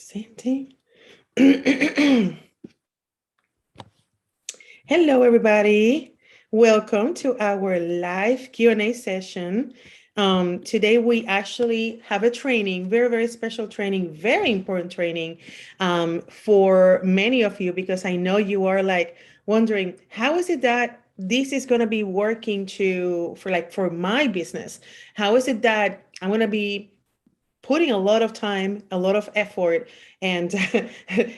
Presenting. Hello, everybody. Welcome to our live Q&A session. Today, we actually have a training, very special training, very important training for many of you, because I know you are like wondering, how is it that this is going to be working for my business? How is it that I'm going to be putting a lot of time, a lot of effort, and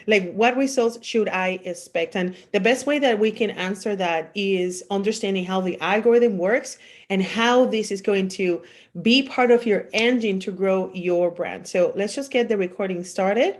like what results should I expect? And the best way that we can answer that is understanding how the algorithm works and how this is going to be part of your engine to grow your brand. So let's just get the recording started.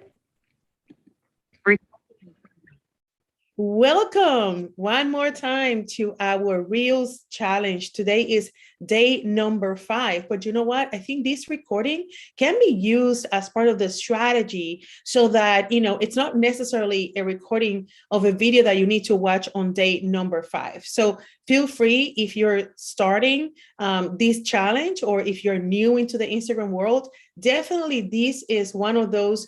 Welcome one more time to our Reels Challenge. Today is day number 5, but you know what? I think this recording can be used as part of the strategy so that, it's not necessarily a recording of a video that you need to watch on day number 5. So feel free, if you're starting this challenge or if you're new into the Instagram world, definitely this is one of those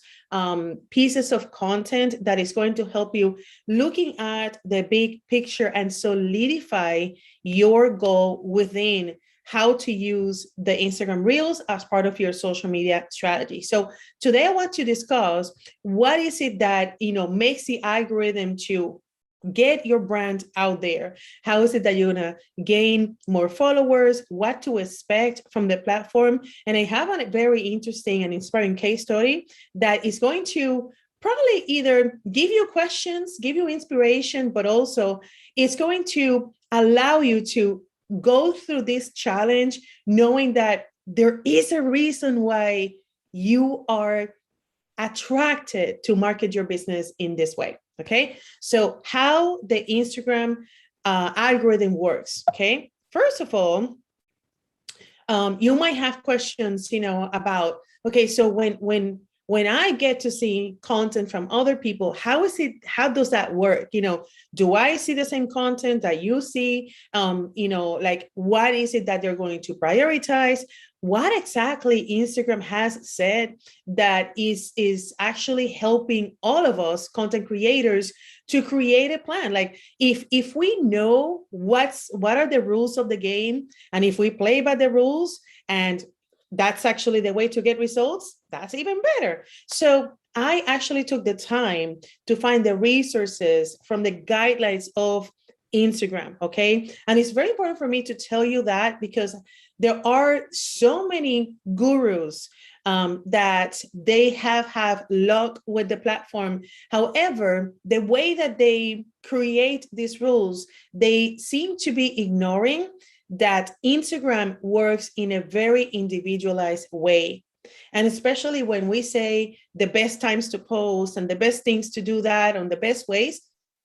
pieces of content that is going to help you looking at the big picture and solidify your goal within how to use the Instagram Reels as part of your social media strategy. So today I want to discuss what is it that, makes the algorithm to get your brand out there. How is it that you're going to gain more followers, what to expect from the platform. And I have a very interesting and inspiring case study that is going to probably either give you questions, give you inspiration, but also it's going to allow you to go through this challenge knowing that there is a reason why you are attracted to market your business in this way. Okay, so how the Instagram algorithm works. Okay, first of all, you might have questions, about, okay, so when I get to see content from other people, how does that work? Do I see the same content that you see? Like, what is it that they're going to prioritize? What exactly Instagram has said that is actually helping all of us content creators to create a plan? Like, if we know what are the rules of the game, and if we play by the rules, and that's actually the way to get results, that's even better. So I actually took the time to find the resources from the guidelines of Instagram, okay? And it's very important for me to tell you that because there are so many gurus that they have luck with the platform. However, the way that they create these rules, they seem to be ignoring that Instagram works in a very individualized way. And especially when we say the best times to post and the best things to do that on the best ways,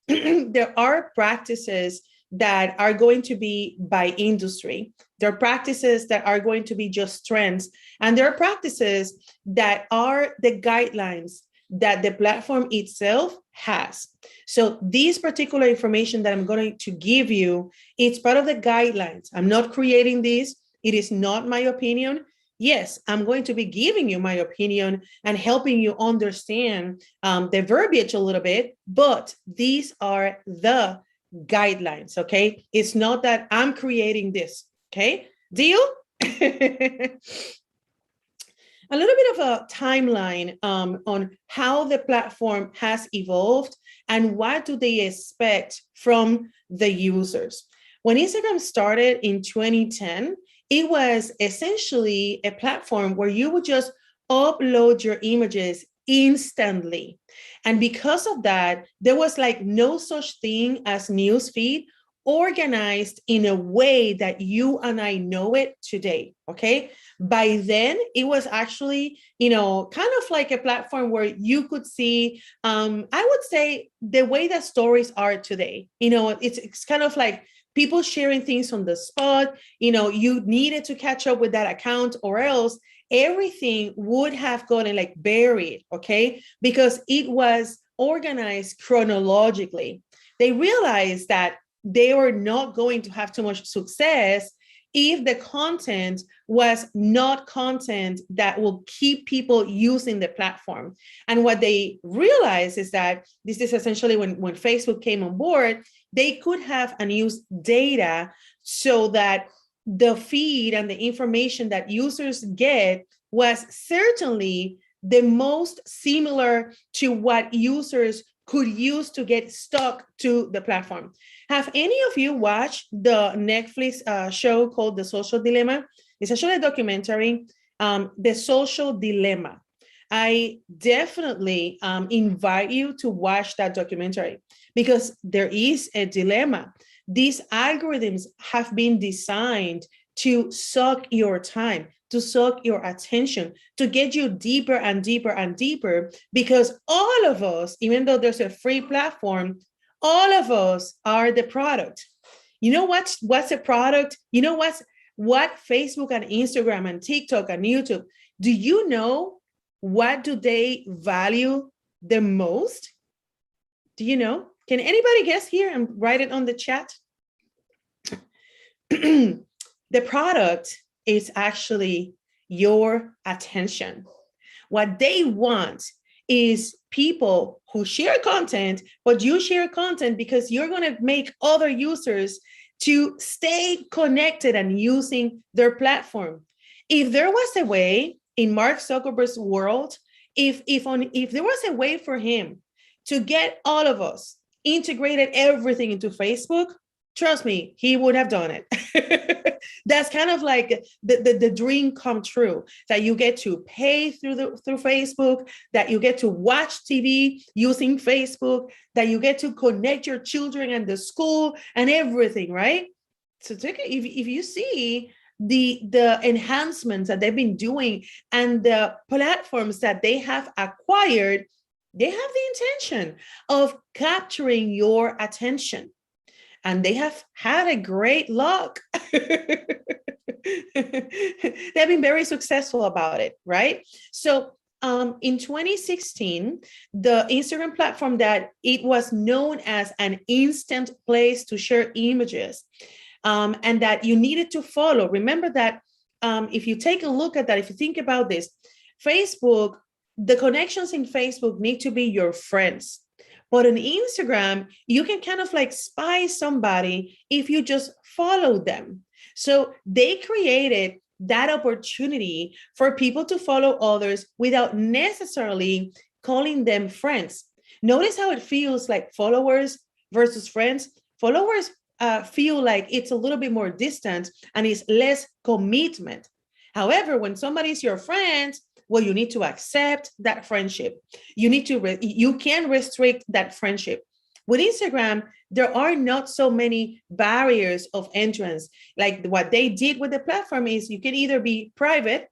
there are practices that are going to be by industry. There are practices that are going to be just trends. And there are practices that are the guidelines that the platform itself has. So this particular information that I'm going to give you, it's part of the guidelines. I'm not creating this. It is not my opinion. Yes, I'm going to be giving you my opinion and helping you understand the verbiage a little bit, but these are the guidelines, okay? It's not that I'm creating this, okay? Deal? A little bit of a timeline on how the platform has evolved and what do they expect from the users. When Instagram started in 2010, it was essentially a platform where you would just upload your images instantly. And because of that, there was like no such thing as newsfeed organized in a way that you and I know it today, okay? By then, it was actually, kind of like a platform where you could see, I would say, the way that stories are today. It's kind of like people sharing things on the spot. You needed to catch up with that account or else everything would have gotten like buried, okay? Because it was organized chronologically. They realized that they were not going to have too much success if the content was not content that will keep people using the platform. And what they realized is that this is essentially when Facebook came on board, they could have and use data so that the feed and the information that users get was certainly the most similar to what users could use to get stuck to the platform. Have any of you watched the Netflix show called The Social Dilemma? It's actually a documentary, The Social Dilemma. I definitely invite you to watch that documentary because there is a dilemma. These algorithms have been designed to suck your time, to suck your attention, to get you deeper and deeper and deeper, because all of us, even though there's a free platform, all of us are the product. You know what's a product? You know what Facebook and Instagram and TikTok and YouTube, do you know what do they value the most? Do you know? Can anybody guess here and write it on the chat? The product is actually your attention. What they want is people who share content, but you share content because you're going to make other users to stay connected and using their platform. If there was a way in Mark Zuckerberg's world, if there was a way for him to get all of us integrated everything into Facebook, trust me, he would have done it. That's kind of like the dream come true, that you get to pay through Facebook, that you get to watch TV using Facebook, that you get to connect your children and the school and everything, right? So if you see the enhancements that they've been doing and the platforms that they have acquired, they have the intention of capturing your attention. And they have had a great luck. They've been very successful about it, right? So in 2016, the Instagram platform that it was known as an instant place to share images, and that you needed to follow. Remember that if you take a look at that, if you think about this, Facebook, the connections in Facebook need to be your friends. But on Instagram, you can kind of like spy somebody if you just follow them. So they created that opportunity for people to follow others without necessarily calling them friends. Notice how it feels like followers versus friends. Followers feel like it's a little bit more distant and it's less commitment. However, when somebody's your friend, well, you need to accept that friendship. You can restrict that friendship. With Instagram, there are not so many barriers of entrance. Like what they did with the platform is you can either be private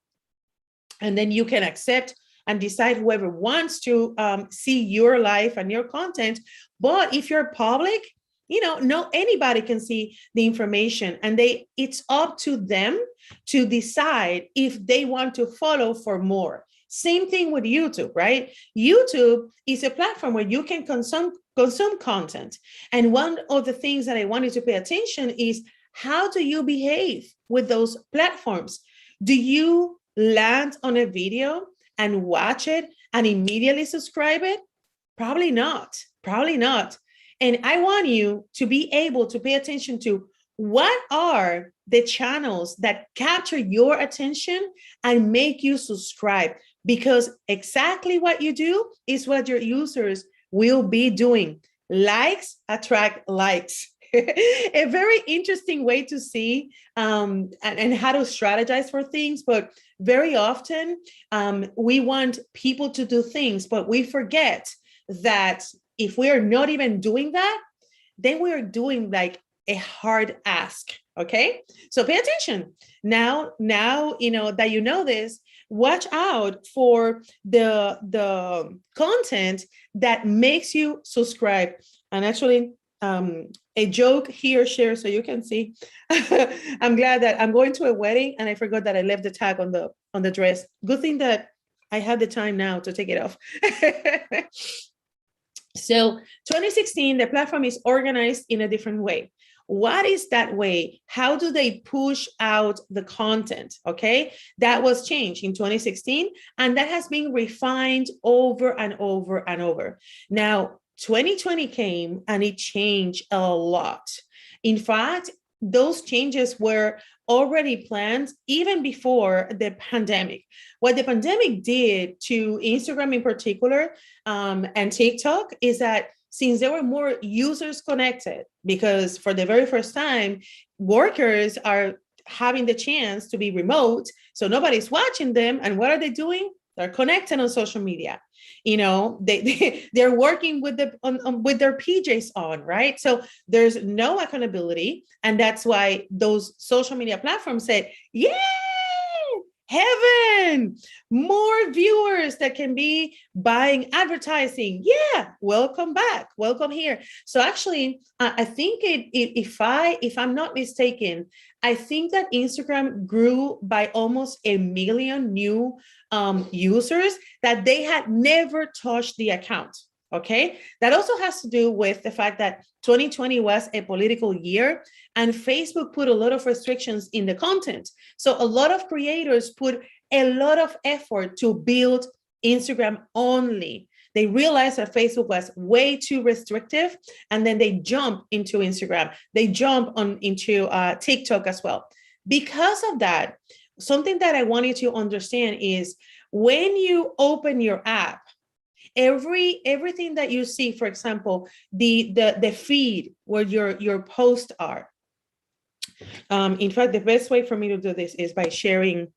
and then you can accept and decide whoever wants to see your life and your content. But if you're public, anybody can see the information, and it's up to them to decide if they want to follow for more. Same thing with YouTube, right? YouTube is a platform where you can consume content. And one of the things that I wanted to pay attention is, how do you behave with those platforms? Do you land on a video and watch it and immediately subscribe it? Probably not. And I want you to be able to pay attention to what are the channels that capture your attention and make you subscribe, because exactly what you do is what your users will be doing. Likes attract likes. A very interesting way to see and how to strategize for things. But very often we want people to do things, but we forget that if we are not even doing that, then we are doing like a hard ask. Okay, so pay attention. Now that you know this, watch out for the content that makes you subscribe. And actually, a joke here, share, so you can see. I'm glad that I'm going to a wedding and I forgot that I left the tag on the dress. Good thing that I have the time now to take it off. So 2016, the platform is organized in a different way. What is that way? How do they push out the content? Okay, that was changed in 2016, and that has been refined over and over and over. Now, 2020 came and it changed a lot. In fact, those changes were already planned even before the pandemic. What the pandemic did to Instagram in particular, and TikTok, is that since there were more users connected, because for the very first time, workers are having the chance to be remote, so nobody's watching them. And what are they doing? They're connected on social media. They're working with with their PJs on, right? So there's no accountability, and that's why those social media platforms said, "Yay! Heaven, more viewers that can be buying advertising. Yeah, welcome back, welcome here." So actually, I think if I'm not mistaken, I think that Instagram grew by almost 1 million new users that they had never touched the account. Okay, that also has to do with the fact that 2020 was a political year, and Facebook put a lot of restrictions in the content. So a lot of creators put a lot of effort to build Instagram only. They realized that Facebook was way too restrictive, and then they jump into Instagram. They jump into TikTok as well. Because of that, something that I want you to understand is when you open your app, everything that you see, for example, the feed where your posts are. In fact, the best way for me to do this is by sharing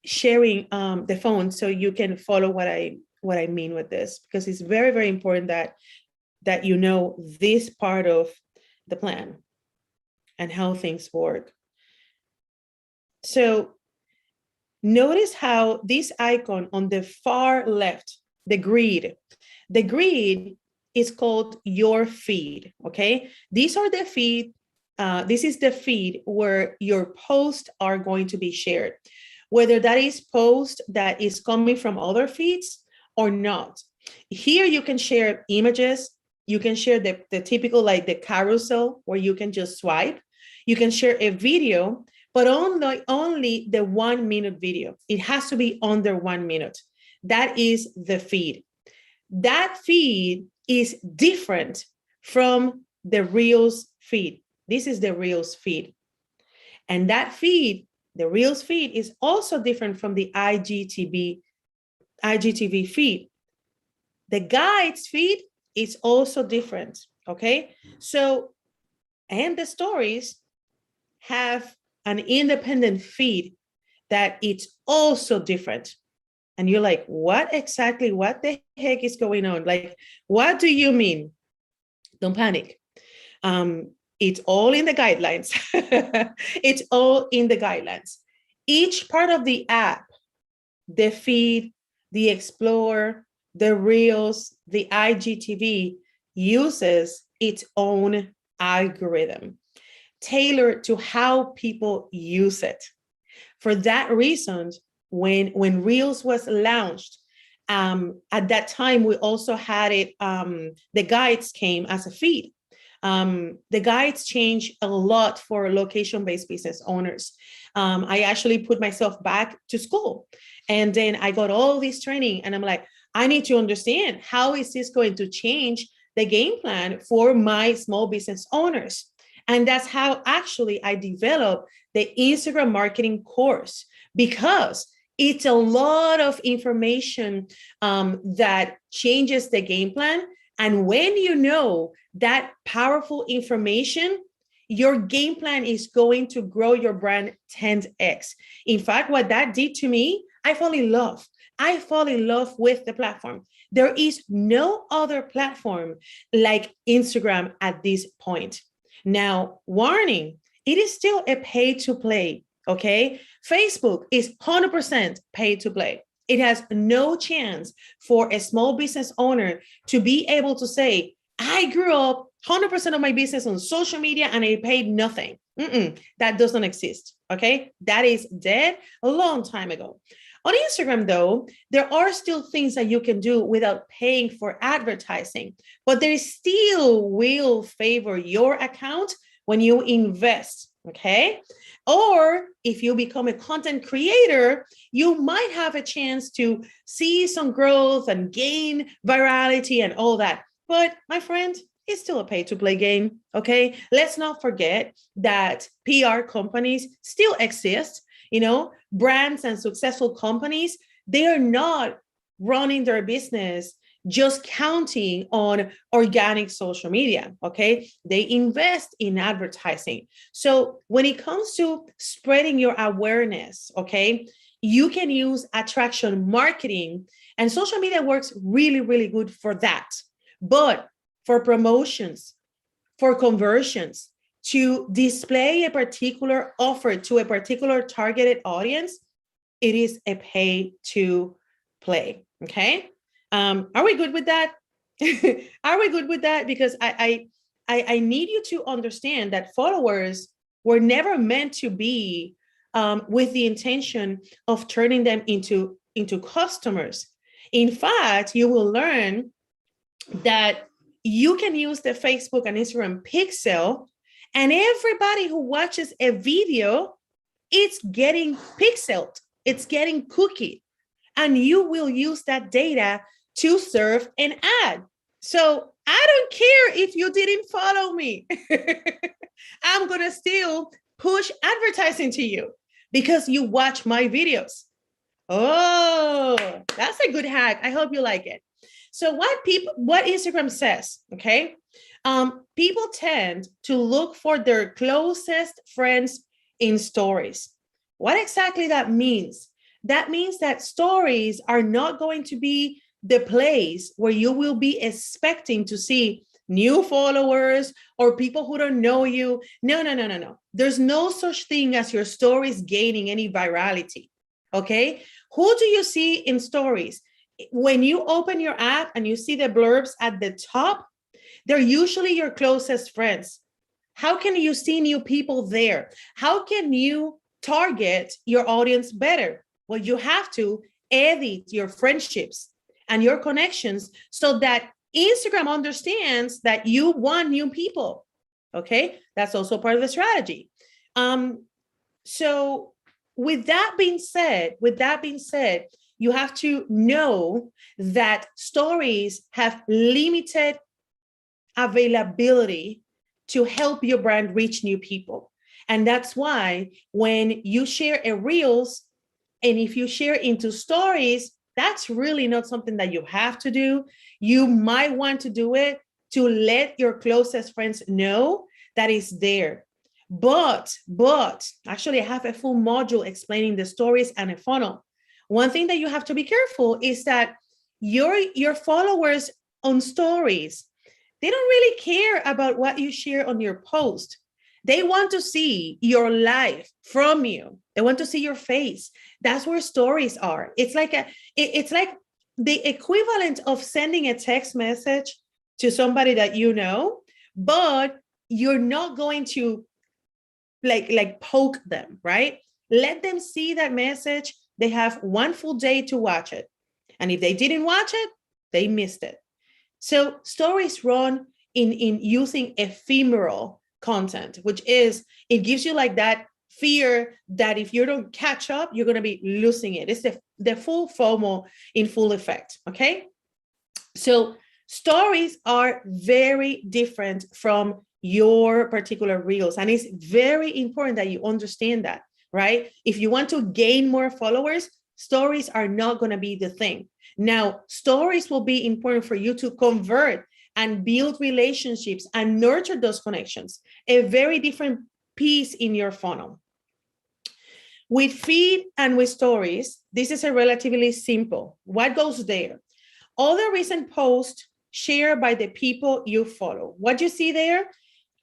the phone, so you can follow what I mean with this, because it's very, very important that you know this part of the plan and how things work. So notice how this icon on the far left, the grid is called your feed. Okay, these are the feed. This is the feed where your posts are going to be shared, whether that is post that is coming from other feeds or not. Here you can share images. You can share the typical, like the carousel, where you can just swipe. You can share a video, but only the 1 minute video. It has to be under 1 minute. That is the feed. That feed is different from the Reels feed. This is the Reels feed. And that feed, the Reels feed, is also different from the IGTV feed. The guides feed is also different, okay? So, and the stories have an independent feed that it's also different. And you're like, what the heck is going on? Like, what do you mean? Don't panic. It's all in the guidelines. It's all in the guidelines. Each part of the app, the feed, the Explore, the Reels, the IGTV, uses its own algorithm tailored to how people use it. For that reason, when Reels was launched, at that time, we also had it, the guides came as a feed. The guides changed a lot for location-based business owners. I actually put myself back to school, and then I got all this training, and I'm like, I need to understand, how is this going to change the game plan for my small business owners? And that's how actually I developed the Instagram marketing course, because it's a lot of information that changes the game plan. And when you know that powerful information, your game plan is going to grow your brand 10x. In fact, what that did to me, I fall in love. I fall in love with the platform. There is no other platform like Instagram at this point. Now, warning, it is still a pay to play, okay? Facebook is 100% pay to play. It has no chance for a small business owner to be able to say, I grew up 100% of my business on social media and I paid nothing. That doesn't exist, okay? That is dead a long time ago. On Instagram, though, there are still things that you can do without paying for advertising, but they still will favor your account when you invest, okay? Or if you become a content creator, you might have a chance to see some growth and gain virality and all that. But my friend, it's still a pay-to-play game, okay? Let's not forget that PR companies still exist. You know, brands and successful companies, they are not running their business just counting on organic social media, okay? They invest in advertising. So when it comes to spreading your awareness, okay, you can use attraction marketing, and social media works really, really good for that. But for promotions, for conversions, to display a particular offer to a particular targeted audience, it is a pay to play, okay? Are we good with that? Are we good with that? Because I need you to understand that followers were never meant to be with the intention of turning them into customers. In fact, you will learn that you can use the Facebook and Instagram pixel, and everybody who watches a video, it's getting pixeled, it's getting cookied, and you will use that data to serve an ad. So I don't care if you didn't follow me. I'm going to still push advertising to you because you watch my videos. Oh, that's a good hack. I hope you like it. So what Instagram says, okay? People tend to look for their closest friends in stories. What exactly that means? That means that stories are not going to be the place where you will be expecting to see new followers or people who don't know you. No. There's no such thing as your stories gaining any virality, okay? Who do you see in stories? When you open your app and you see the blurbs at the top, they're usually your closest friends. How can you see new people there? How can you target your audience better? Well, you have to edit your friendships and your connections so that Instagram understands that you want new people, okay? That's also part of the strategy. So with that being said, you have to know that stories have limited availability to help your brand reach new people. And that's why when you share a Reels, and if you share into stories, that's really not something that you have to do. You might want to do it to let your closest friends know that it's there. But actually I have a full module explaining the stories and a funnel. One thing that you have to be careful is that your followers on stories, they don't really care about what you share on your post. They want to see your life from you. They want to see your face. That's where stories are. It's like the equivalent of sending a text message to somebody that you know, but you're not going to like poke them, right? Let them see that message. They have one full day to watch it. And if they didn't watch it, they missed it. So stories run in using ephemeral content, which is, it gives you like that fear that if you don't catch up, you're going to be losing it. It's the full FOMO in full effect, okay? So stories are very different from your particular Reels. And it's very important that you understand that, right? If you want to gain more followers, stories are not going to be the thing. Now, stories will be important for you to convert and build relationships and nurture those connections, a very different piece in your funnel. With feed and with stories, this is a relatively simple. What goes there? All the recent posts shared by the people you follow. What you see there?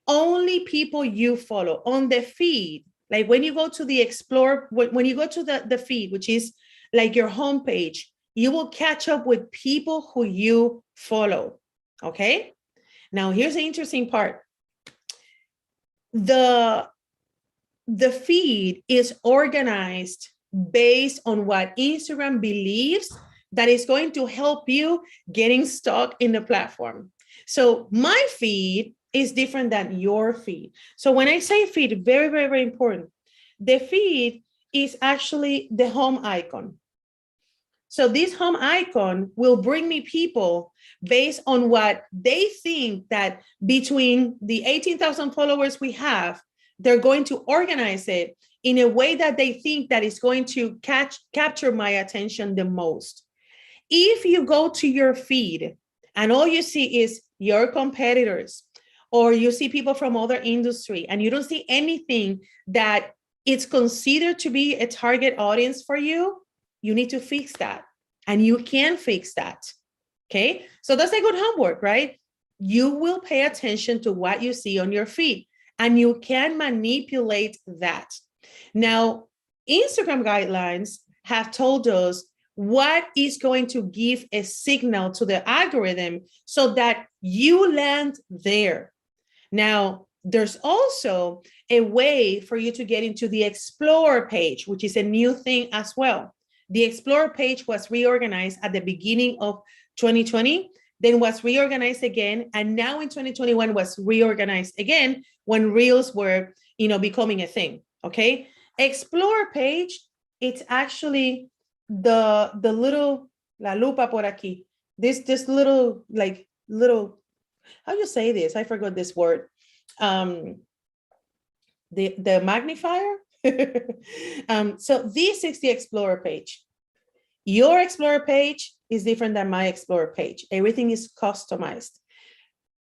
Only people you follow on the feed. Like when you go to the explore, when you go to the feed, which is like your homepage, you will catch up with people who you follow. Okay. Now here's the interesting part. The feed is organized based on what Instagram believes that is going to help you getting stuck in the platform. So my feed is different than your feed. So when I say feed, very, very, very important. The feed is actually the home icon. So this home icon will bring me people based on what they think that between the 18,000 followers we have, they're going to organize it in a way that they think that is going to capture my attention the most. If you go to your feed and all you see is your competitors, or you see people from other industry, and you don't see anything that it's considered to be a target audience for you, you need to fix that. And you can fix that. Okay. So that's a good homework, right? You will pay attention to what you see on your feed, and you can manipulate that. Now, Instagram guidelines have told us what is going to give a signal to the algorithm so that you land there. Now, there's also a way for you to get into the Explore page, which is a new thing as well. The Explore page was reorganized at the beginning of 2020, then was reorganized again, and now in 2021 was reorganized again when Reels were, becoming a thing, okay? Explore page, it's actually the little, la lupa por aquí, this little, how you say this? I forgot this word. The magnifier. So this is the Explorer page. Your Explorer page is different than my Explorer page. Everything is customized.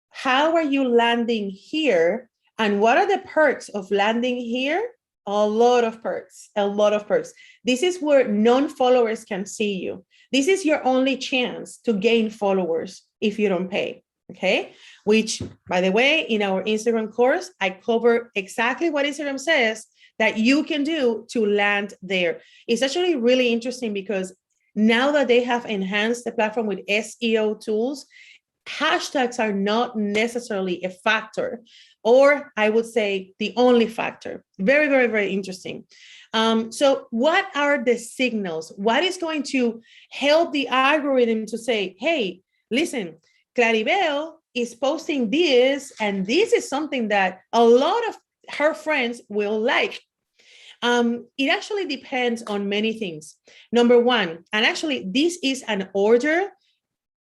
How are you landing here? And what are the perks of landing here? A lot of perks, a lot of perks. This is where non-followers can see you. This is your only chance to gain followers if you don't pay. Okay, which, by the way, in our Instagram course, I cover exactly what Instagram says that you can do to land there. It's actually really interesting because now that they have enhanced the platform with SEO tools, hashtags are not necessarily a factor, or I would say the only factor. Very, very, very interesting. So what are the signals? What is going to help the algorithm to say, hey, listen, Claribel is posting this, and this is something that a lot of her friends will like. It actually depends on many things. Number one, and actually this is an order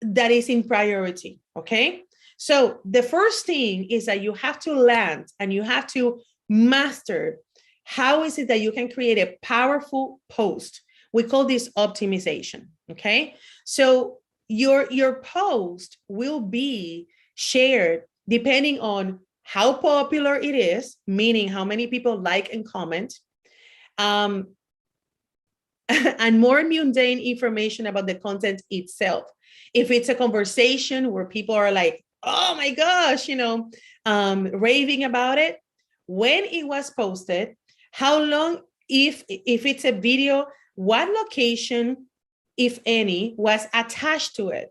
that is in priority, okay? So the first thing is that you have to land and you have to master how is it that you can create a powerful post. We call this optimization, okay? So your post will be shared depending on how popular it is, meaning how many people like and comment, and more mundane information about the content itself. If it's a conversation where people are like, oh my gosh, raving about it, when it was posted, how long, if it's a video, what location, if any, was attached to it.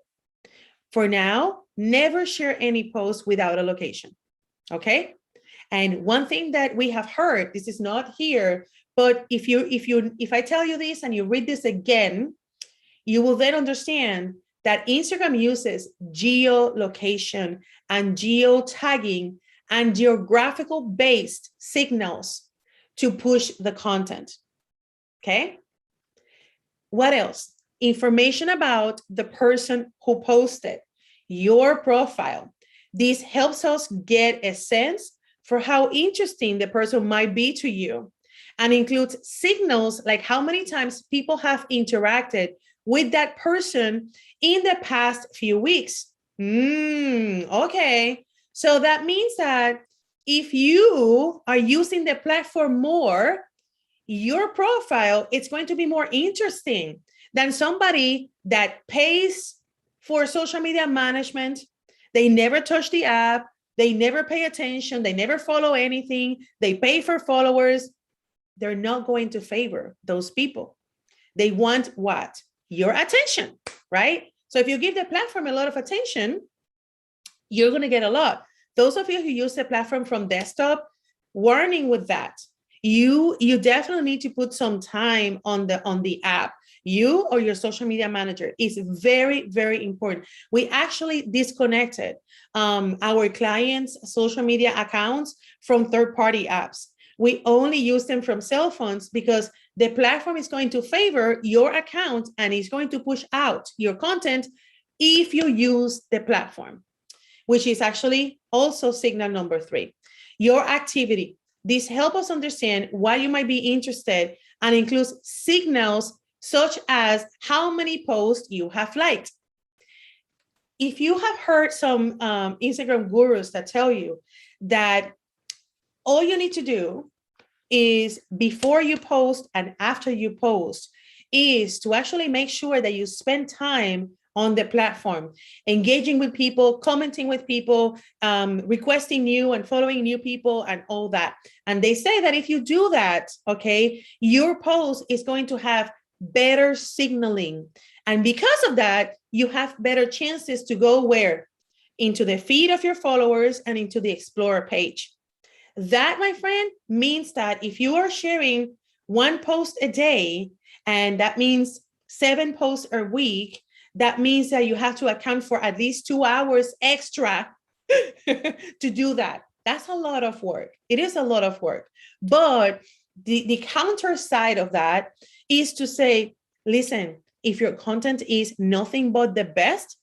For now, never share any post without a location, okay? And one thing that we have heard, this is not here, but if I tell you this and you read this again, you will then understand that Instagram uses geolocation and geotagging and geographical based signals to push the content, okay? What else? Information about the person who posted, your profile. This helps us get a sense for how interesting the person might be to you, and includes signals like how many times people have interacted with that person in the past few weeks. Okay. So that means that if you are using the platform more, your profile, it's going to be more interesting than somebody that pays for social media management. They never touch the app. They never pay attention. They never follow anything. They pay for followers. They're not going to favor those people. They want what? Your attention, right? So if you give the platform a lot of attention, you're going to get a lot. Those of you who use the platform from desktop, warning with that. You definitely need to put some time on the app. you or your social media manager. Is very, very important. We actually disconnected our clients' social media accounts from third-party apps. We only use them from cell phones because the platform is going to favor your account and is going to push out your content if you use the platform, which is actually also signal number 3. Your activity. This helps us understand why you might be interested and includes signals such as how many posts you have liked. If you have heard some Instagram gurus that tell you that all you need to do is before you post and after you post is to actually make sure that you spend time on the platform, engaging with people, commenting with people, requesting new and following new people and all that. And they say that if you do that, okay, your post is going to have better signaling. And because of that, you have better chances to go where? Into the feed of your followers and into the Explorer page. That, my friend, means that if you are sharing 1 post a day, and that means 7 posts a week, that means that you have to account for at least 2 hours extra to do that. That's a lot of work. It is a lot of work. But the counter side of that is to say, listen, if your content is nothing but the best,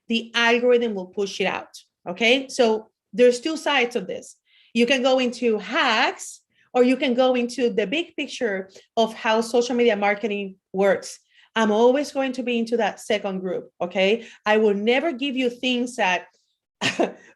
the algorithm will push it out. Okay. So there's 2 sides of this. You can go into hacks, or you can go into the big picture of how social media marketing works. I'm always going to be into that second group. Okay. I will never give you things that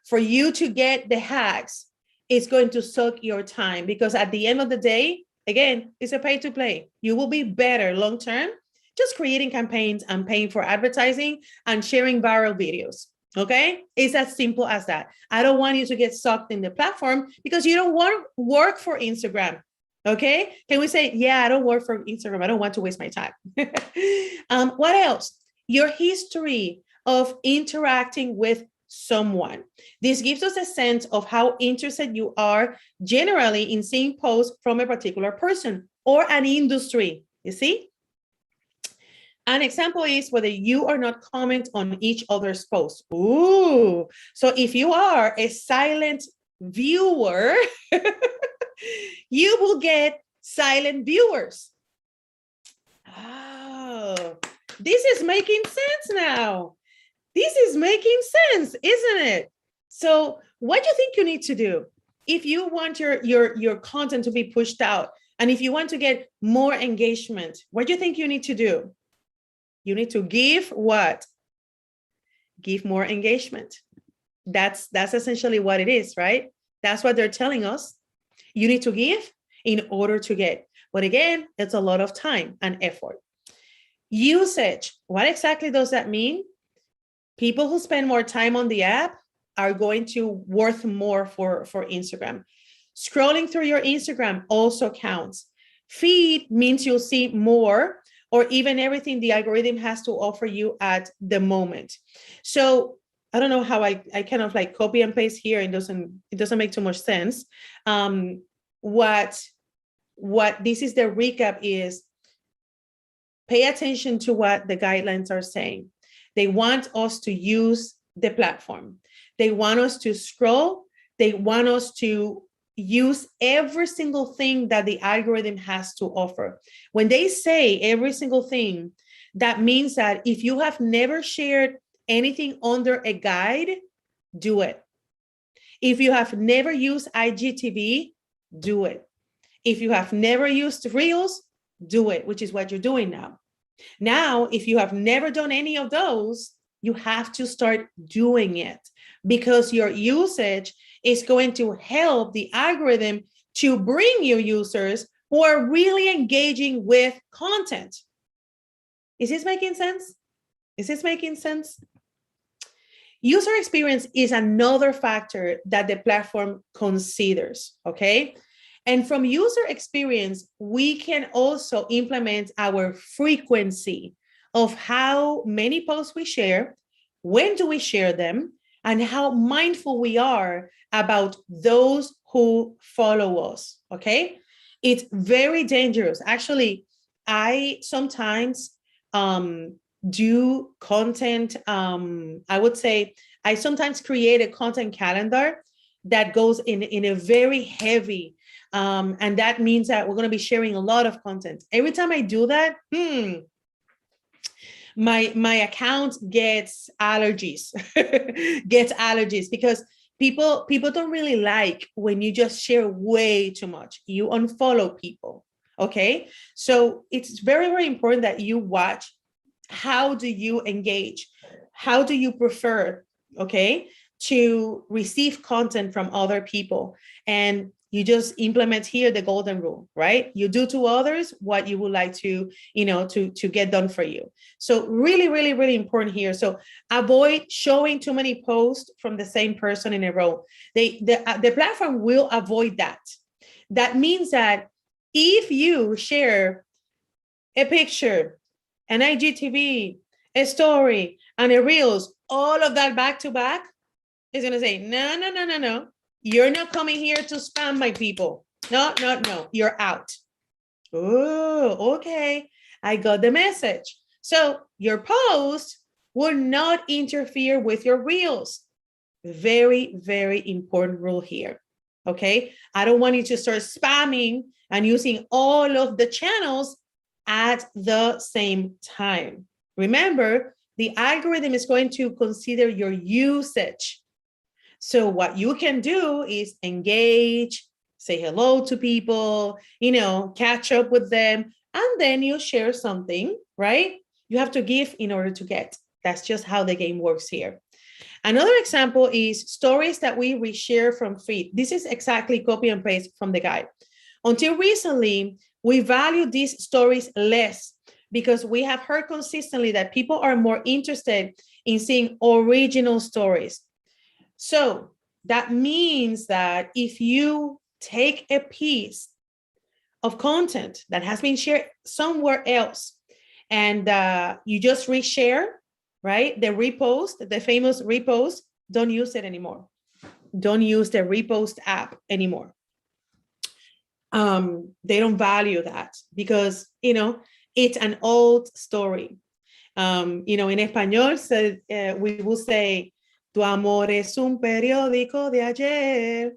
for you to get the hacks, it's going to suck your time, because at the end of the day, again, it's a pay to play. You will be better long term just creating campaigns and paying for advertising and sharing viral videos. Okay, it's as simple as that. I don't want you to get sucked in the platform because you don't want to work for Instagram. Okay, can we say, yeah, I don't work for Instagram. I don't want to waste my time. What else? Your history of interacting with someone. This gives us a sense of how interested you are generally in seeing posts from a particular person or an industry. You see? An example is whether you or not comment on each other's posts. Ooh, so if you are a silent viewer, you will get silent viewers. Oh, this is making sense now. This is making sense, isn't it? So what do you think you need to do? If you want your content to be pushed out, and if you want to get more engagement, what do you think you need to do? You need to give what? Give more engagement. That's essentially what it is, right? That's what they're telling us. You need to give in order to get. But again, it's a lot of time and effort. Usage. What exactly does that mean? People who spend more time on the app are going to worth more for Instagram. Scrolling through your Instagram also counts. Feed means you'll see more or even everything the algorithm has to offer you at the moment. So I don't know how I kind of like copy and paste here. It doesn't make too much sense. What this is the recap is, pay attention to what the guidelines are saying. They want us to use the platform. They want us to scroll. They want us to use every single thing that the algorithm has to offer. When they say every single thing, that means that if you have never shared anything under a guide, do it. If you have never used IGTV, do it. If you have never used Reels, do it, which is what you're doing now. Now, if you have never done any of those, you have to start doing it, because your usage is going to help the algorithm to bring you users who are really engaging with content. Is this making sense? Is this making sense? User experience is another factor that the platform considers, okay? And from user experience, we can also implement our frequency of how many posts we share, when do we share them, and how mindful we are about those who follow us, okay? It's very dangerous. Actually, I sometimes do content. I would say I sometimes create a content calendar that goes in a very heavy, and that means that we're going to be sharing a lot of content. Every time I do that, my account gets allergies, gets allergies, because people don't really like when you just share way too much. You unfollow people. Okay, so it's very, very important that you watch, how do you engage, how do you prefer, okay, to receive content from other people. And you just implement here the golden rule, right? You do to others what you would like to, to get done for you. So really, really, really important here. So avoid showing too many posts from the same person in a row. The platform will avoid that. That means that if you share a picture, an IGTV, a story, and a Reels, all of that back to back, is going to say, no. You're not coming here to spam my people. No. You're out. Oh, okay. I got the message. So your post will not interfere with your Reels. Very, very important rule here. Okay. I don't want you to start spamming and using all of the channels at the same time. Remember, the algorithm is going to consider your usage. So what you can do is engage, say hello to people, catch up with them, and then you share something, right? You have to give in order to get. That's just how the game works here. Another example is stories that we reshare from feed. This is exactly copy and paste from the guide. Until recently, we value these stories less because we have heard consistently that people are more interested in seeing original stories. So that means that if you take a piece of content that has been shared somewhere else and you just reshare, right? The repost, the famous repost, don't use it anymore. Don't use the repost app anymore. They don't value that because, it's an old story. In español, we will say, tu amor es un periódico de ayer.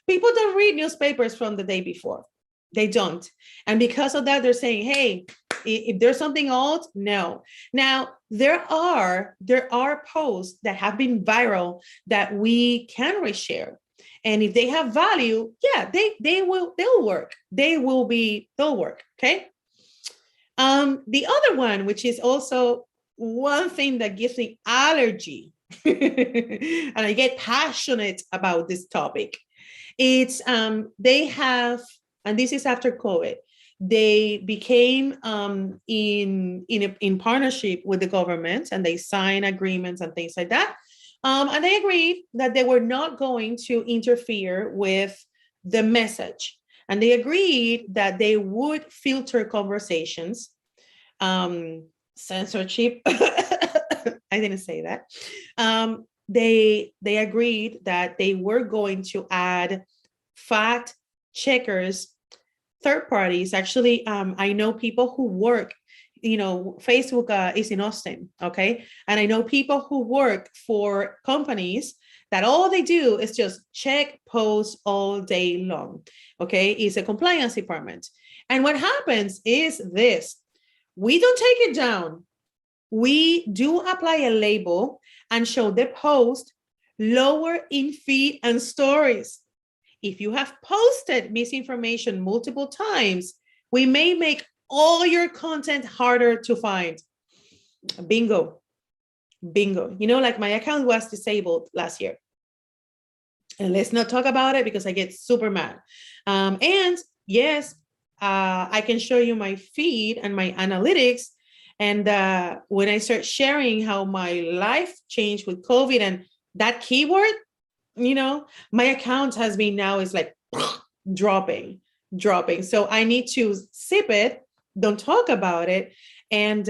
People don't read newspapers from the day before. They don't. And because of that, they're saying, hey, if there's something old, no. Now, there are posts that have been viral that we can reshare. And if they have value, yeah, they'll work. They'll work. Okay. The other one, which is also one thing that gives me allergy, and I get passionate about this topic. It's they have, and this is after COVID, they became in partnership with the government, and they sign agreements and things like that. And they agreed that they were not going to interfere with the message. And they agreed that they would filter conversations, censorship. I didn't say that. They agreed that they were going to add fact checkers, third parties. Actually, I know people who work, Facebook is in Austin, okay? And I know people who work for companies that all they do is just check posts all day long, okay? It's a compliance department. And what happens is this: we don't take it down. We do apply a label and show the post lower in feed and stories. If you have posted misinformation multiple times, we may make all your content harder to find. Bingo. Like my account was disabled last year. And let's not talk about it because I get super mad. And yes, I can show you my feed and my analytics. And when I start sharing how my life changed with COVID and that keyword, my account has been now is like dropping. So I need to sip it, don't talk about it. And,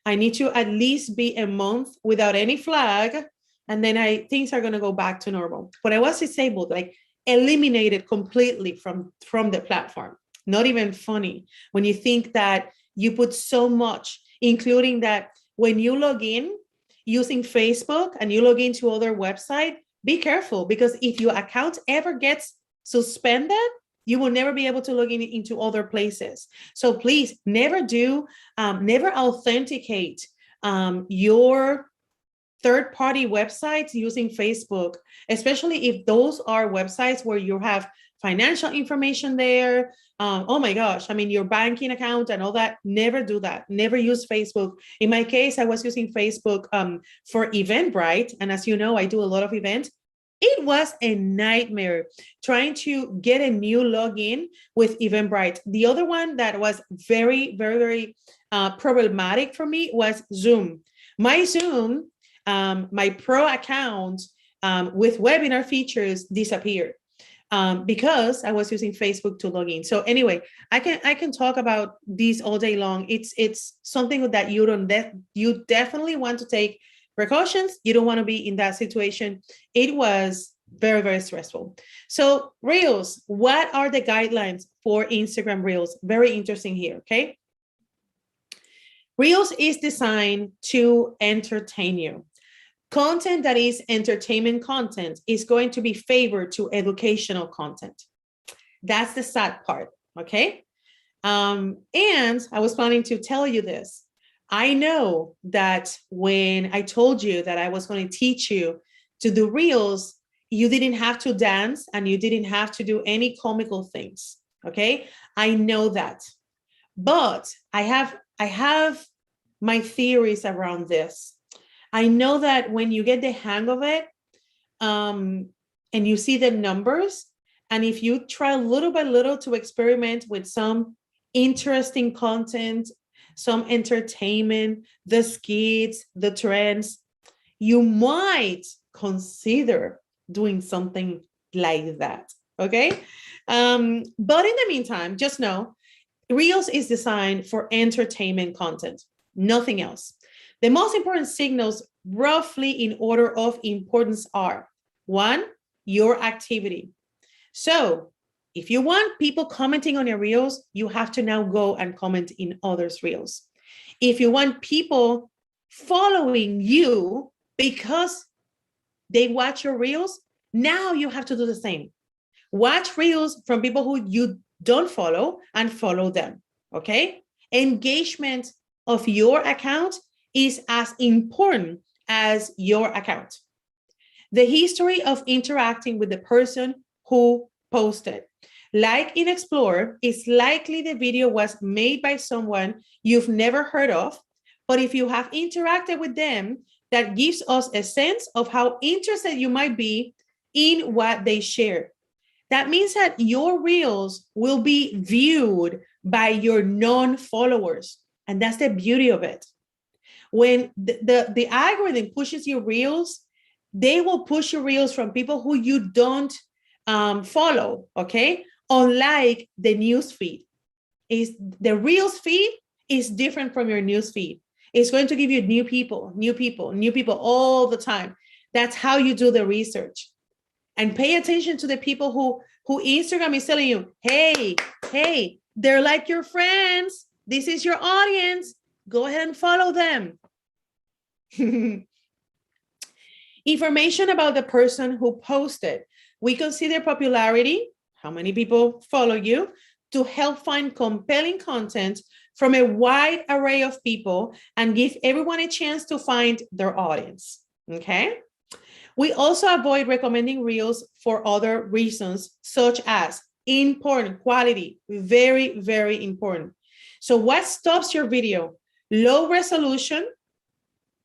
I need to at least be a month without any flag. And then things are going to go back to normal. But I was disabled, like eliminated completely from the platform. Not even funny when you think that you put so much, including that when you log in using Facebook and you log into other website, be careful, because if your account ever gets suspended, you will never be able to log in into other places. So please never never authenticate your third-party websites using Facebook, especially if those are websites where you have financial information there. Oh my gosh, I mean, your banking account and all that. Never do that. Never use Facebook. In my case, I was using Facebook for Eventbrite. And as you know, I do a lot of events. It was a nightmare trying to get a new login with Eventbrite. The other one that was very, very, very problematic for me was Zoom. My Zoom, my pro account with webinar features disappeared because I was using Facebook to log in. So anyway, I can talk about these all day long. It's something that you definitely want to take precautions. You don't want to be in that situation. It was very, very stressful. So Reels, what are the guidelines for Instagram Reels? Very interesting here, okay? Reels is designed to entertain you. Content that is entertainment content is going to be favored to educational content. That's the sad part, okay? And I was planning to tell you this. I know that when I told you that I was going to teach you to do Reels, you didn't have to dance and you didn't have to do any comical things, okay? I know that. But I have my theories around this. I know that when you get the hang of it, and you see the numbers, and if you try little by little to experiment with some interesting content, some entertainment, the skits, the trends, you might consider doing something like that, okay? But in the meantime, just know, Reels is designed for entertainment content, nothing else. The most important signals, roughly in order of importance, are: one, your activity. So if you want people commenting on your Reels, you have to now go and comment in others' Reels. If you want people following you because they watch your Reels, now you have to do the same. Watch Reels from people who you don't follow and follow them, okay? Engagement of your account is as important as your account. The history of interacting with the person who posted. Like in Explorer, it's likely the video was made by someone you've never heard of, but if you have interacted with them, that gives us a sense of how interested you might be in what they share. That means that your Reels will be viewed by your non-followers, and that's the beauty of it. When the algorithm pushes your Reels, they will push your Reels from people who you don't follow, okay? Unlike the news feed. The Reels feed is different from your news feed. It's going to give you new people all the time. That's how you do the research. And pay attention to the people who Instagram is telling you, hey, they're like your friends. This is your audience. Go ahead and follow them. Information about the person who posted. We consider popularity, how many people follow you, to help find compelling content from a wide array of people and give everyone a chance to find their audience, okay? We also avoid recommending Reels for other reasons, such as important quality, very, very important. So what stops your video? Low resolution,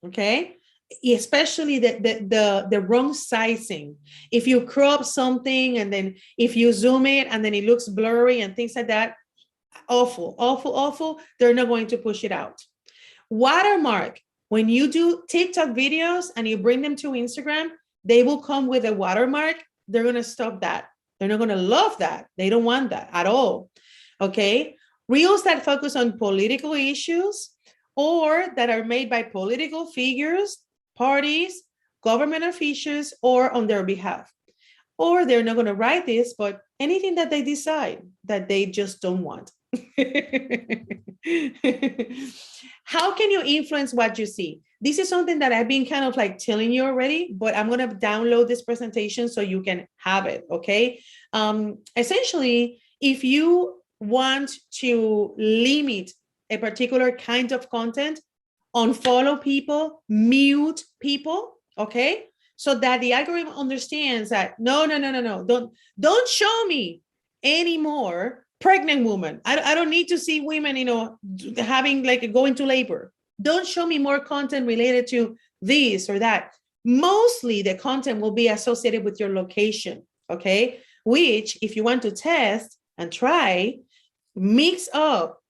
okay? Especially the wrong sizing. If you crop something and then if you zoom it and then it looks blurry and things like that, awful. They're not going to push it out. Watermark. When you do TikTok videos and you bring them to Instagram, they will come with a watermark. They're going to stop that. They're not going to love that. They don't want that at all. Okay. Reels that focus on political issues or that are made by political figures, parties, government officials, or on their behalf. Or they're not going to write this, but anything that they decide that they just don't want. How can you influence what you see? This is something that I've been kind of like telling you already, but I'm going to download this presentation so you can have it. Okay. Essentially, if you want to limit a particular kind of content, unfollow people, mute people. Okay. So that the algorithm understands that no, don't show me anymore pregnant woman. I don't need to see women, having like going to labor. Don't show me more content related to this or that. Mostly the content will be associated with your location, okay? Which, if you want to test and try, mix up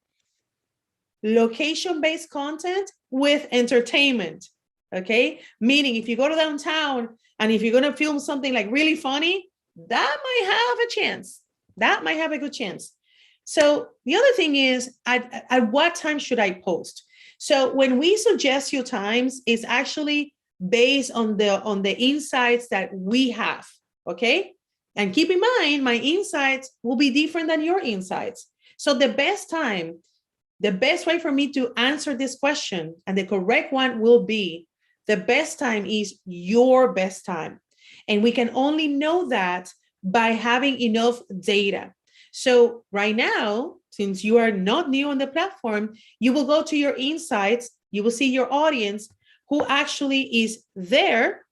location-based content with entertainment, okay? Meaning if you go to downtown and if you're gonna film something like really funny, that might have a chance. That might have a good chance. So the other thing is, at what time should I post? So when we suggest you times, it's actually based on the insights that we have, okay? And keep in mind, my insights will be different than your insights. So the best time, the best way for me to answer this question, and the correct one will be, the best time is your best time. And we can only know that by having enough data. So right now, since you are not new on the platform, you will go to your insights, you will see your audience who actually is there,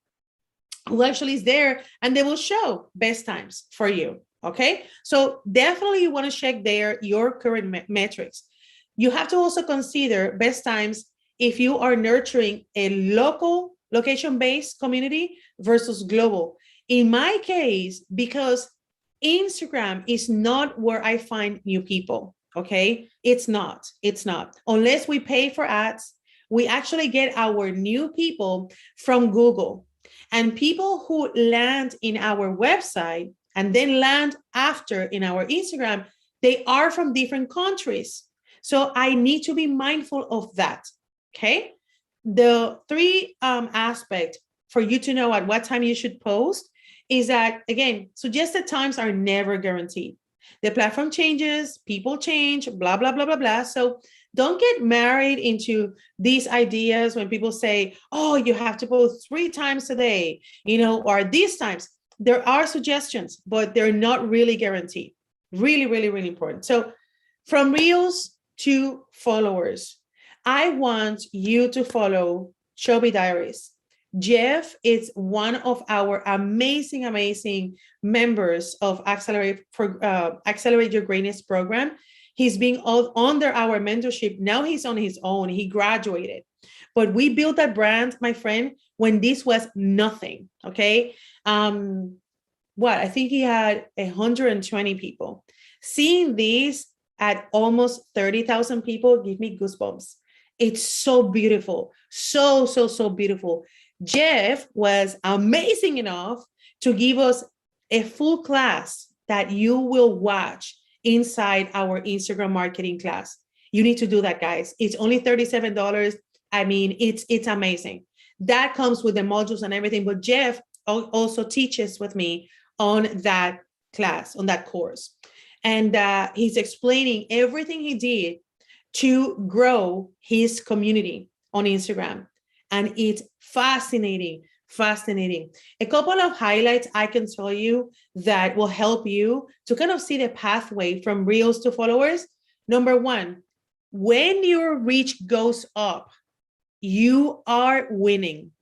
and they will show best times for you, okay? So definitely you wanna check there your current metrics. You have to also consider best times if you are nurturing a local, location-based community versus global. In my case, because Instagram is not where I find new people, okay? It's not. Unless we pay for ads, we actually get our new people from Google. And people who land in our website and then land after in our Instagram, they are from different countries. So I need to be mindful of that, okay? The three aspects for you to know at what time you should post is that, again, suggested times are never guaranteed. The platform changes, people change, blah, blah, blah, blah, blah. So don't get married into these ideas when people say, oh, you have to post 3 times a day, or these times. There are suggestions, but they're not really guaranteed. Really, really, really important. So from Reels to followers, I want you to follow Chubby Diaries. Jeff is one of our amazing members of Accelerate Your Greatness program. He's been under our mentorship. Now he's on his own. He graduated. But we built that brand, my friend, when this was nothing, okay? I think he had 120 people. Seeing this at almost 30,000 people give me goosebumps. It's so beautiful. So beautiful. Jeff was amazing enough to give us a full class that you will watch inside our Instagram marketing class. You need to do that, guys. It's only $37. I mean, it's amazing. That comes with the modules and everything, but Jeff also teaches with me on that class, on that course. And he's explaining everything he did to grow his community on Instagram. And it's fascinating. A couple of highlights I can tell you that will help you to kind of see the pathway from Reels to followers. Number 1, when your reach goes up, you are winning.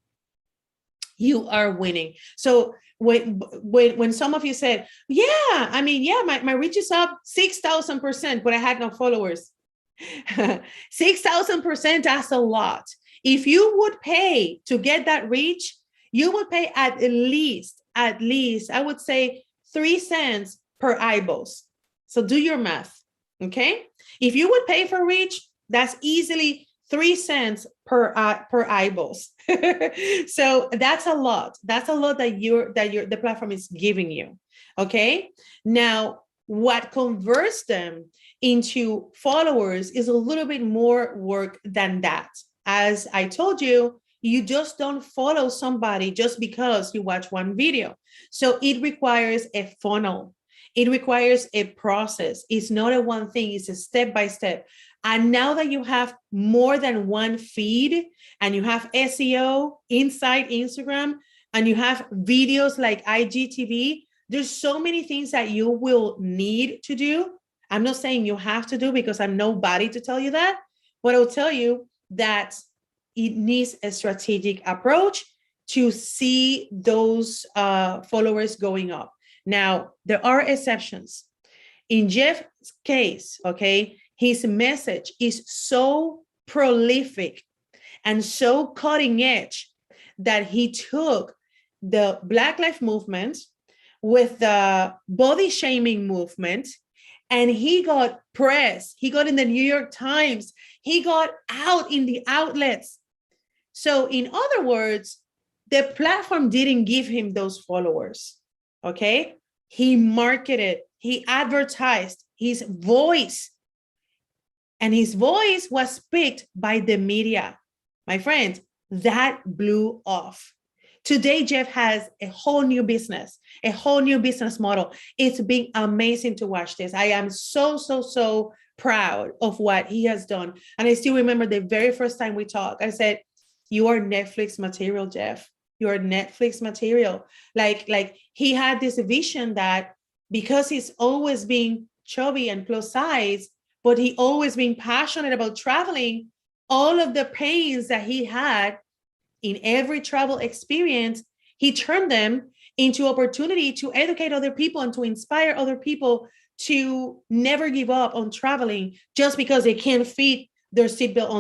So when some of you said, my reach is up 6,000%, but I had no followers. 6,000%, that's a lot. If you would pay to get that reach, you would pay at least, I would say 3 cents per eyeballs. So do your math, okay? If you would pay for reach, that's easily 3 cents per eyeballs. So that's a lot. That's a lot that the platform is giving you, okay? Now, what converts them into followers is a little bit more work than that. As I told you, you just don't follow somebody just because you watch one video. So it requires a funnel. It requires a process. It's not a one thing, it's a step by step. And now that you have more than one feed and you have SEO inside Instagram and you have videos like IGTV, there's so many things that you will need to do. I'm not saying you have to do because I'm nobody to tell you that, but I'll tell you that it needs a strategic approach to see those followers going up. Now, there are exceptions. In Jeff's case, okay, his message is so prolific and so cutting edge that he took the Black Lives Movement with the body shaming movement, and he got press. He got in the New York Times. He got out in the outlets. So in other words, the platform didn't give him those followers, okay? He marketed, he advertised his voice, and his voice was picked by the media. My friend, that blew off. Today, Jeff has a whole new business model. It's been amazing to watch this. I am so proud of what he has done. And I still remember the very first time we talked, I said, you are Netflix material, Jeff. You are Netflix material. Like he had this vision that because he's always been chubby and plus size, but he always been passionate about traveling, all of the pains that he had in every travel experience, he turned them into opportunity to educate other people and to inspire other people to never give up on traveling just because they can't fit their seatbelt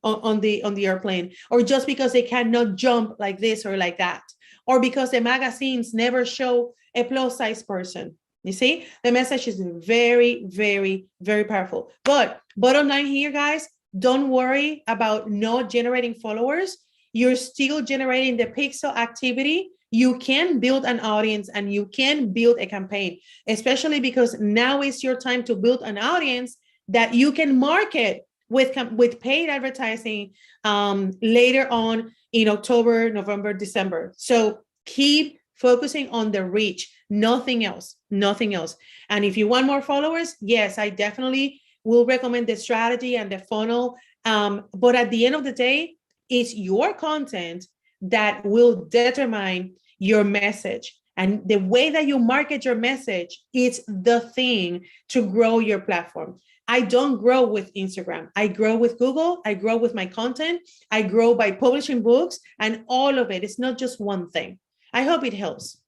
on the airplane, or just because they cannot jump like this or like that, or because the magazines never show a plus size person. You see, the message is very powerful. But bottom line here, guys, don't worry about not generating followers. You're still generating the pixel activity. You can build an audience and you can build a campaign, especially because now is your time to build an audience that you can market with paid advertising later on in October, November, December. So keep focusing on the reach, nothing else. And if you want more followers, yes, I definitely will recommend the strategy and the funnel. But at the end of the day, it's your content that will determine your message. And the way that you market your message is the thing to grow your platform. I don't grow with Instagram. I grow with Google. I grow with my content. I grow by publishing books and all of it. It's not just one thing. I hope it helps.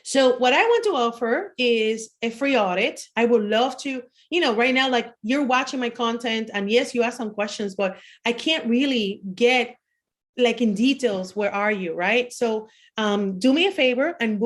So what I want to offer is a free audit. I would love to, right now, like you're watching my content and yes, you ask some questions, but I can't really get like in details, where are you, right? So do me a favor and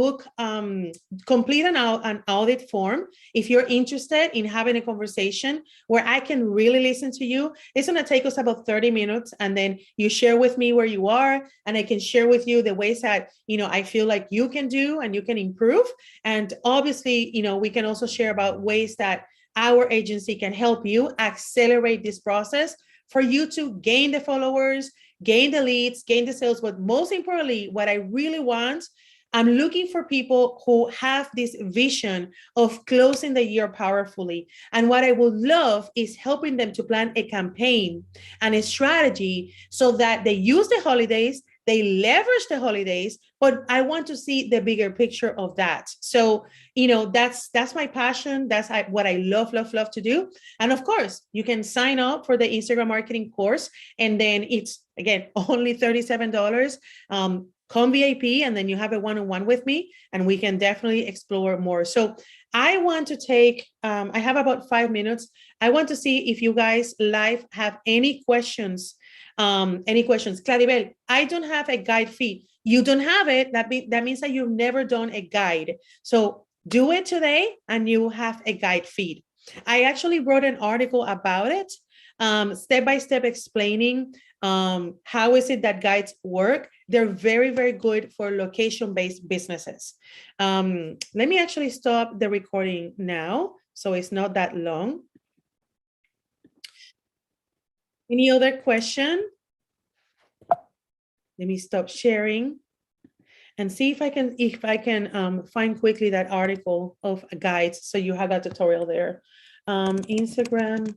complete an audit form. If you're interested in having a conversation where I can really listen to you, it's gonna take us about 30 minutes. And then you share with me where you are, and I can share with you the ways that, I feel like you can do and you can improve. And obviously, we can also share about ways that our agency can help you accelerate this process for you to gain the followers, gain the leads, gain the sales. But most importantly, what I really want, I'm looking for people who have this vision of closing the year powerfully. And what I would love is helping them to plan a campaign and a strategy so that they use the holidays, they leverage the holidays, but I want to see the bigger picture of that. So, that's my passion. That's what I love to do. And of course, you can sign up for the Instagram marketing course. And then it's, again, only $37. Come VIP, and then you have a one-on-one with me, and we can definitely explore more. So I want to take, I have about 5 minutes. I want to see if you guys live have any questions. Claribel, I don't have a guide feed. You don't have it. That means that you've never done a guide. So do it today and you have a guide feed. I actually wrote an article about it, step-by-step explaining how is it that guides work. They're very good for location-based businesses. Let me actually stop the recording now, so it's not that long. Any other question? Let me stop sharing and see if I can find quickly that article of guides. So you have that tutorial there. Instagram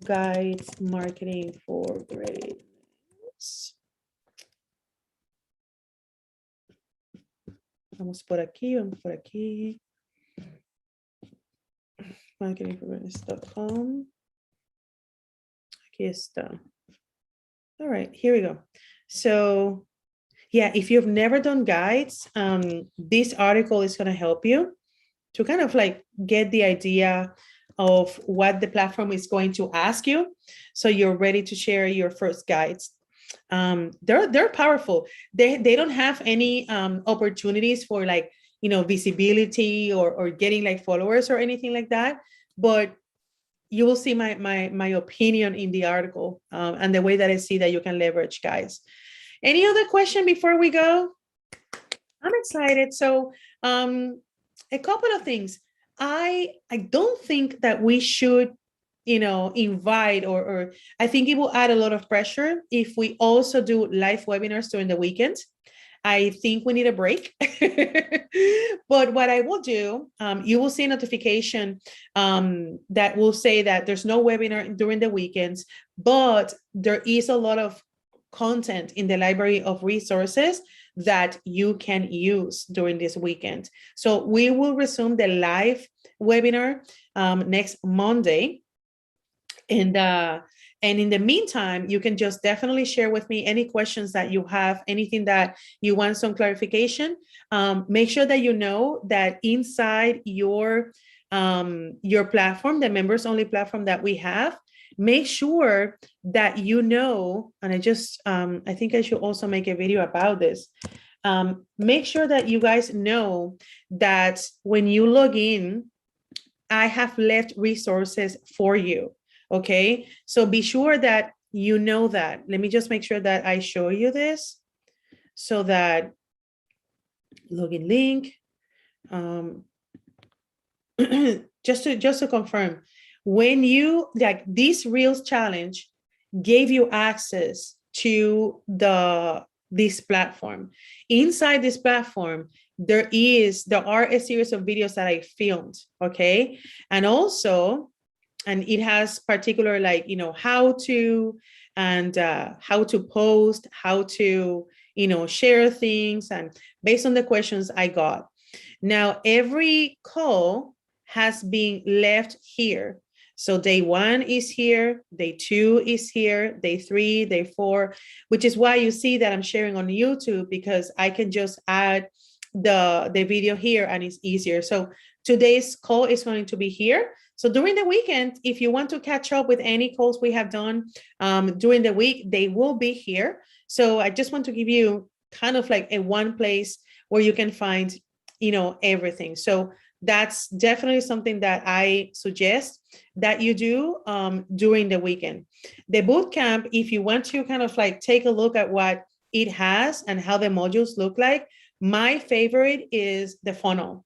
Guides Marketing for Grades. Vamos por aquí, vamos por aquí. Marketingforgrades.com. Aquí está. All right, here we go. So yeah, if you've never done guides, this article is going to help you to kind of like get the idea of what the platform is going to ask you, so you're ready to share your first guides. They're powerful. They don't have any opportunities for like, you know, visibility or getting like followers or anything like that, but you will see my opinion in the article, and the way that I see that you can leverage guides. Any other question before we go? I'm excited. So a couple of things. I don't think that we should, you know, invite or I think it will add a lot of pressure if we also do live webinars during the weekend. I think we need a break. But what I will do, you will see a notification that will say that there's no webinar during the weekends, but there is a lot of content in the library of resources that you can use during this weekend. So we will resume the live webinar next Monday. And in the meantime, you can just definitely share with me any questions that you have, anything that you want some clarification. Make sure that you know that inside your platform, the members only platform that we have, make sure that you know, and I think I should also make a video about this. Make sure that you guys know that when you log in, I have left resources for you. Okay, so be sure that you know that. Let me just make sure that I show you this so that login link. Just to confirm, when you like this Reels challenge gave you access to this platform. Inside this platform, there are a series of videos that I filmed. Okay, and also, and it has particular, like, you know, how to post, how to, you know, share things, and based on the questions I got. Now, every call has been left here. So day 1 is here, day 2 is here, day 3, day 4, which is why you see that I'm sharing on YouTube, because I can just add the video here and it's easier. So today's call is going to be here. So during the weekend, if you want to catch up with any calls we have done during the week, they will be here. So I just want to give you kind of like a one place where you can find, you know, everything. So that's definitely something that I suggest that you do during the weekend. The bootcamp, if you want to kind of like take a look at what it has and how the modules look like, my favorite is the funnel.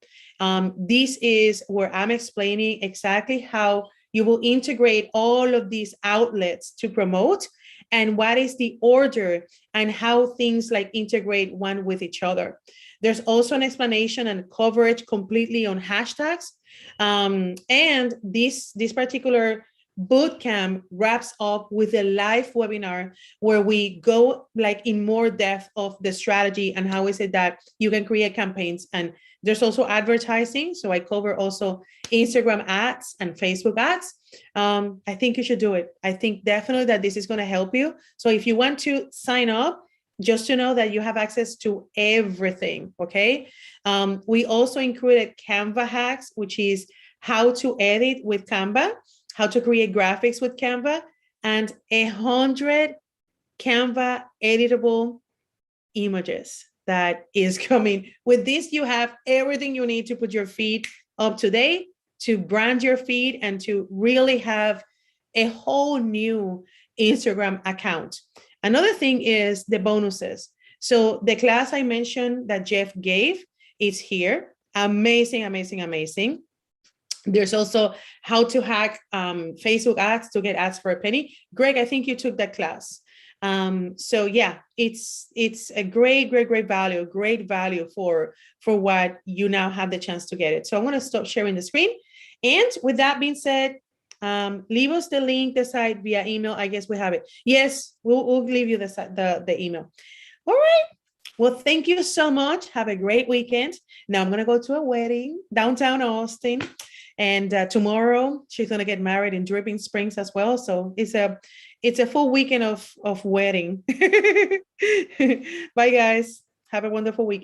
This is where I'm explaining exactly how you will integrate all of these outlets to promote, and what is the order and how things like integrate one with each other. There's also an explanation and coverage completely on hashtags. And this particular bootcamp wraps up with a live webinar where we go like in more depth of the strategy and how is it that you can create campaigns. And there's also advertising. So I cover also Instagram ads and Facebook ads. I think you should do it. I think definitely that this is going to help you. So if you want to sign up, just to know that you have access to everything, okay? We also included Canva Hacks, which is how to edit with Canva, how to create graphics with Canva, and 100 Canva editable images that is coming. With this, you have everything you need to put your feed up to date, to brand your feed, and to really have a whole new Instagram account. Another thing is the bonuses. So the class I mentioned that Jeff gave is here. Amazing, amazing, amazing. There's also how to hack Facebook ads to get ads for a penny. Greg, I think you took that class. So yeah, it's a great value for what you now have the chance to get it. So I'm going to stop sharing the screen. And with that being said, Leave us the link, the site via email. I guess we have it. Yes, we'll leave you the email. All right. Well, thank you so much. Have a great weekend. Now I'm gonna go to a wedding downtown Austin, and tomorrow she's gonna get married in Dripping Springs as well. So it's a full weekend of wedding. Bye, guys. Have a wonderful weekend.